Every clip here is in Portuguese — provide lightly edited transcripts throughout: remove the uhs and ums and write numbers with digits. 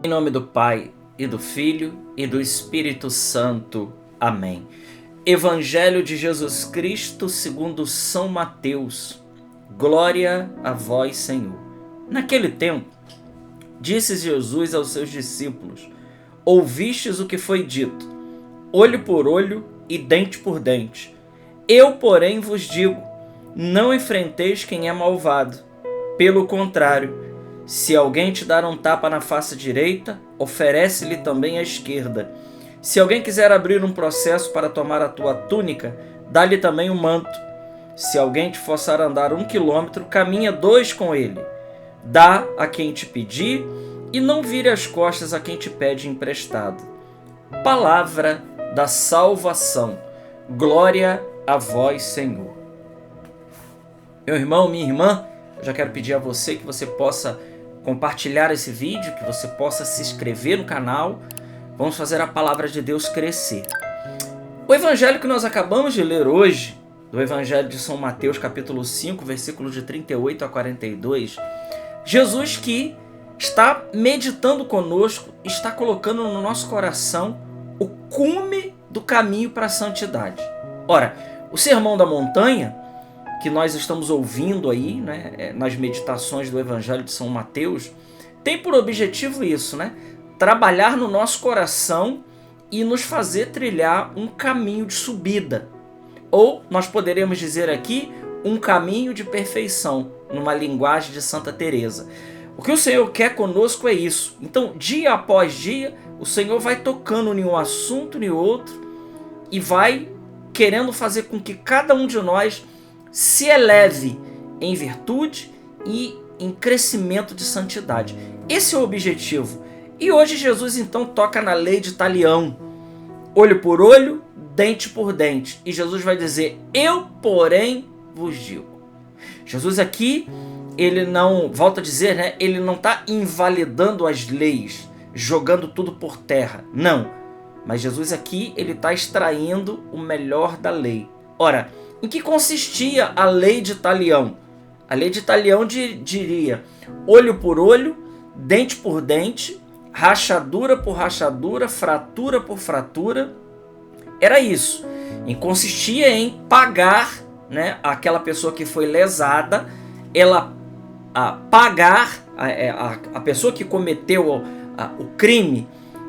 Em nome do Pai, e do Filho, e do Espírito Santo. Amém. Evangelho de Jesus Cristo segundo São Mateus. Glória a vós, Senhor. Naquele tempo, disse Jesus aos seus discípulos: ouvistes o que foi dito, olho por olho e dente por dente. Eu, porém, vos digo, não enfrenteis quem é malvado. Pelo contrário, se alguém te dar um tapa na face direita, oferece-lhe também a esquerda. Se alguém quiser abrir um processo para tomar a tua túnica, dá-lhe também o manto. Se alguém te forçar a andar 1 quilômetro, caminha 2 com ele. Dá a quem te pedir e não vire as costas a quem te pede emprestado. Palavra da salvação. Glória a vós, Senhor. Meu irmão, minha irmã, eu já quero pedir a você que você possa compartilhar esse vídeo, que você possa se inscrever no canal. Vamos fazer a palavra de Deus crescer. O evangelho que nós acabamos de ler hoje, do Evangelho de São Mateus, capítulo 5, versículos de 38 a 42, Jesus que está meditando conosco, está colocando no nosso coração o cume do caminho para a santidade. Ora, o Sermão da Montanha, que nós estamos ouvindo aí, né, nas meditações do Evangelho de São Mateus, tem por objetivo isso, né? Trabalhar no nosso coração e nos fazer trilhar um caminho de subida. Ou nós poderíamos dizer aqui, um caminho de perfeição, numa linguagem de Santa Teresa. O que o Senhor quer conosco é isso. Então, dia após dia, o Senhor vai tocando em um assunto, em outro, e vai querendo fazer com que cada um de nós se eleve em virtude e em crescimento de santidade. Esse é o objetivo. E hoje Jesus então toca na lei de Talião. Olho por olho, dente por dente. E Jesus vai dizer: eu, porém, vos digo. Jesus aqui, ele não, volta a dizer, né? Ele não está invalidando as leis, jogando tudo por terra. Não. Mas Jesus aqui, ele está extraindo o melhor da lei. Ora, em que consistia a lei de Talião? A lei de Talião diria olho por olho, dente por dente, rachadura por rachadura, fratura por fratura. Era isso. E consistia em pagar, né, aquela pessoa que foi lesada, ela pagar, a pessoa que cometeu o crime,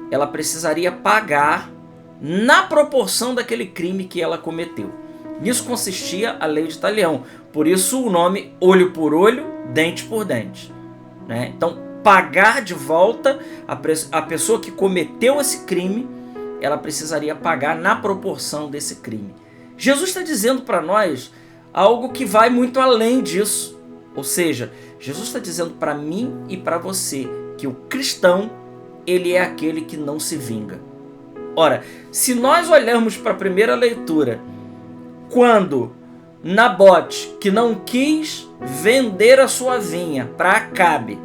ela precisaria pagar na proporção daquele crime que ela cometeu. Nisso consistia a lei de Talião. Por isso o nome olho por olho, dente por dente, né? Então, pagar de volta a pessoa que cometeu esse crime, ela precisaria pagar na proporção desse crime. Jesus está dizendo para nós algo que vai muito além disso. Ou seja, Jesus está dizendo para mim e para você que o cristão, ele é aquele que não se vinga. Ora, se nós olharmos para a primeira leitura, quando Nabote, que não quis vender a sua vinha para Acabe,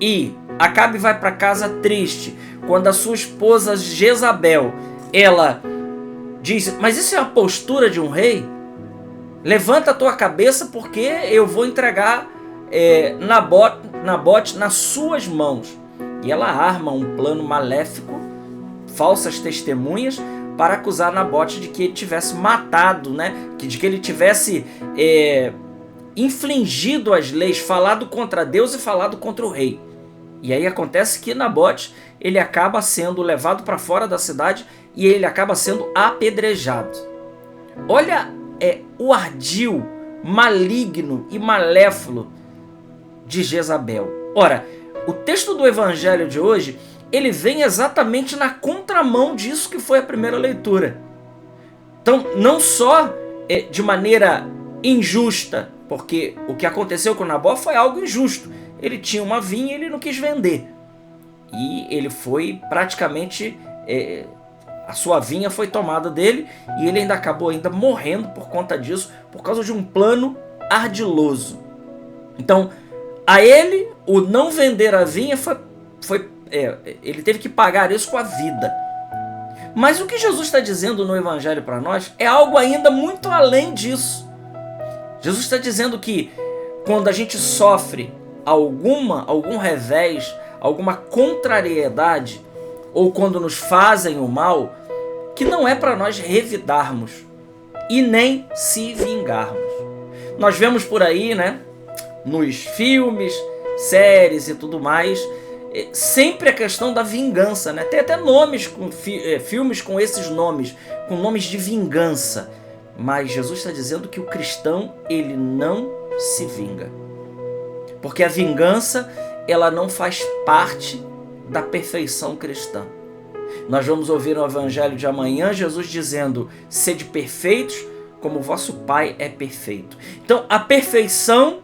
e Acabe vai para casa triste, quando a sua esposa Jezabel, ela diz: mas isso é a postura de um rei? Levanta a tua cabeça, porque eu vou entregar Nabote nas suas mãos. E ela arma um plano maléfico, falsas testemunhas, para acusar Nabote de que ele tivesse matado, né? De que ele tivesse infringido as leis, falado contra Deus e falado contra o rei. E aí acontece que Nabote, ele acaba sendo levado para fora da cidade e ele acaba sendo apedrejado. Olha o ardil, maligno e maléfolo de Jezabel. Ora, o texto do evangelho de hoje, ele vem exatamente na contramão disso que foi a primeira leitura. Então, não só de maneira injusta, porque o que aconteceu com Nabote foi algo injusto. Ele tinha uma vinha e ele não quis vender. E ele foi praticamente... a sua vinha foi tomada dele e ele ainda acabou morrendo por conta disso, por causa de um plano ardiloso. Então, a ele, o não vender a vinha ele teve que pagar isso com a vida. Mas o que Jesus está dizendo no Evangelho para nós é algo ainda muito além disso. Jesus está dizendo que quando a gente sofre algum revés, alguma contrariedade, ou quando nos fazem o mal, que não é para nós revidarmos e nem se vingarmos. Nós vemos por aí, né, nos filmes, séries e tudo mais, sempre a questão da vingança, né? Tem até nomes, filmes com esses nomes, com nomes de vingança. Mas Jesus está dizendo que o cristão, ele não se vinga. Porque a vingança, ela não faz parte da perfeição cristã. Nós vamos ouvir no Evangelho de amanhã Jesus dizendo: sede perfeitos como vosso Pai é perfeito. Então, a perfeição,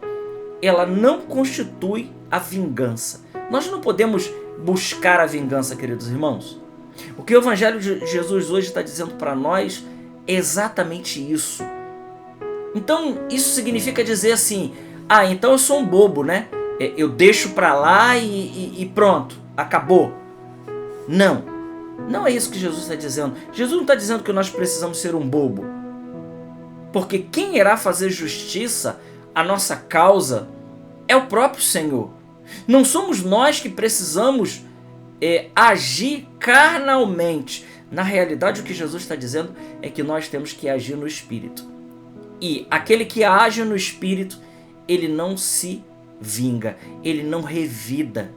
ela não constitui a vingança. Nós não podemos buscar a vingança, queridos irmãos. O que o Evangelho de Jesus hoje está dizendo para nós é exatamente isso. Então, isso significa dizer assim: ah, então eu sou um bobo, né? Eu deixo para lá e pronto, acabou. Não, não é isso que Jesus está dizendo. Jesus não está dizendo que nós precisamos ser um bobo. Porque quem irá fazer justiça à nossa causa é o próprio Senhor. Não somos nós que precisamos agir carnalmente. Na realidade, o que Jesus está dizendo é que nós temos que agir no Espírito. E aquele que age no Espírito, ele não se vinga, ele não revida.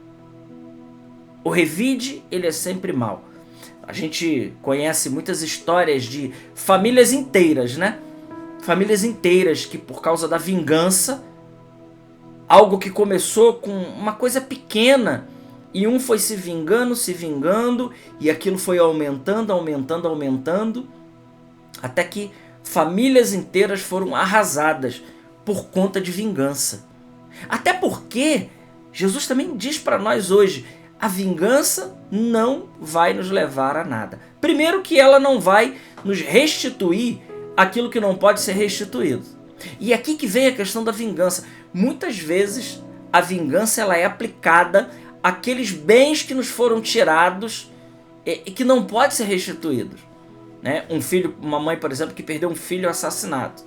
O revide, ele é sempre mal. A gente conhece muitas histórias de famílias inteiras, né? Famílias inteiras que, por causa da vingança, algo que começou com uma coisa pequena, e um foi se vingando, e aquilo foi aumentando, até que famílias inteiras foram arrasadas por conta de vingança. Até porque Jesus também diz para nós hoje: a vingança não vai nos levar a nada. Primeiro que ela não vai nos restituir aquilo que não pode ser restituído. E aqui que vem a questão da vingança. Muitas vezes a vingança ela é aplicada àqueles bens que nos foram tirados e que não podem ser restituídos. Né? Uma mãe, por exemplo, que perdeu um filho assassinado.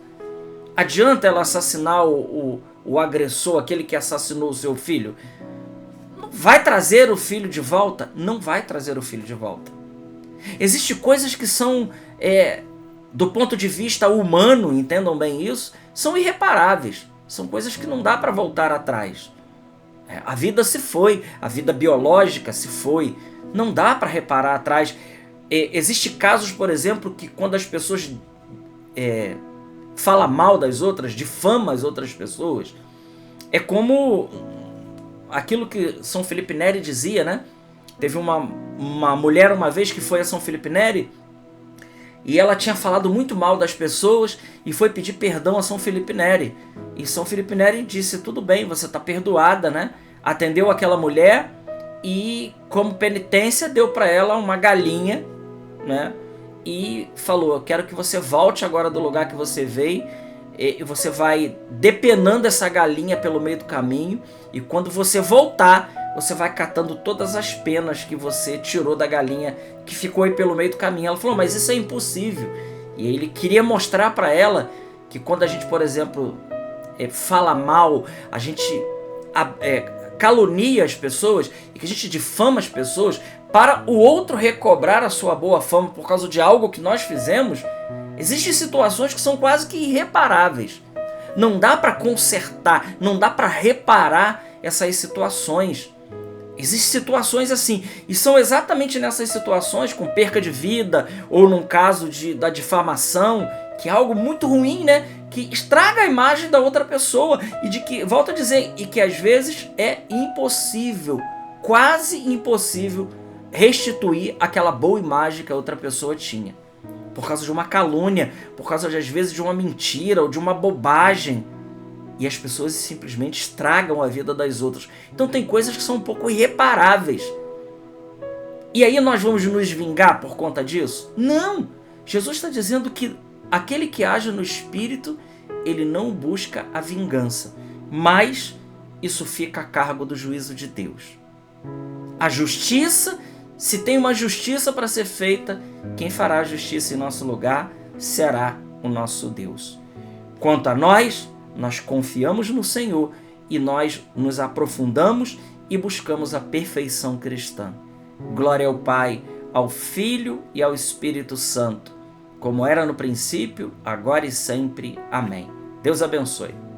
Adianta ela assassinar o agressor, aquele que assassinou o seu filho? Vai trazer o filho de volta? Não vai trazer o filho de volta. Existem coisas que são, do ponto de vista humano, entendam bem isso, são irreparáveis. São coisas que não dá para voltar atrás. A vida se foi, a vida biológica se foi. Não dá para reparar atrás. Existem casos, por exemplo, que quando as pessoas falam mal das outras, difamam as outras pessoas, é como aquilo que São Felipe Neri dizia, né? Teve uma mulher uma vez que foi a São Felipe Neri e ela tinha falado muito mal das pessoas e foi pedir perdão a São Felipe Neri. E São Felipe Neri disse: tudo bem, você está perdoada, né? Atendeu aquela mulher e, como penitência, deu para ela uma galinha, né? E falou: eu quero que você volte agora do lugar que você veio, e você vai depenando essa galinha pelo meio do caminho, e quando você voltar, você vai catando todas as penas que você tirou da galinha que ficou aí pelo meio do caminho. Ela falou: mas isso é impossível. E ele queria mostrar para ela que quando a gente, por exemplo, fala mal, a gente calunia as pessoas e que a gente difama as pessoas para o outro recobrar a sua boa fama por causa de algo que nós fizemos, existem situações que são quase que irreparáveis. Não dá para consertar, não dá para reparar essas situações. Existem situações assim, e são exatamente nessas situações, com perca de vida, ou num caso da difamação, que é algo muito ruim, né? Que estraga a imagem da outra pessoa, e de que, volto a dizer, e que às vezes é impossível, quase impossível, restituir aquela boa imagem que a outra pessoa tinha. Por causa de uma calúnia, por causa às vezes de uma mentira ou de uma bobagem. E as pessoas simplesmente estragam a vida das outras. Então tem coisas que são um pouco irreparáveis. E aí nós vamos nos vingar por conta disso? Não! Jesus está dizendo que aquele que age no Espírito, ele não busca a vingança. Mas isso fica a cargo do juízo de Deus. A justiça, se tem uma justiça para ser feita, quem fará a justiça em nosso lugar será o nosso Deus. Quanto a nós confiamos no Senhor e nós nos aprofundamos e buscamos a perfeição cristã. Glória ao Pai, ao Filho e ao Espírito Santo, como era no princípio, agora e sempre. Amém. Deus abençoe.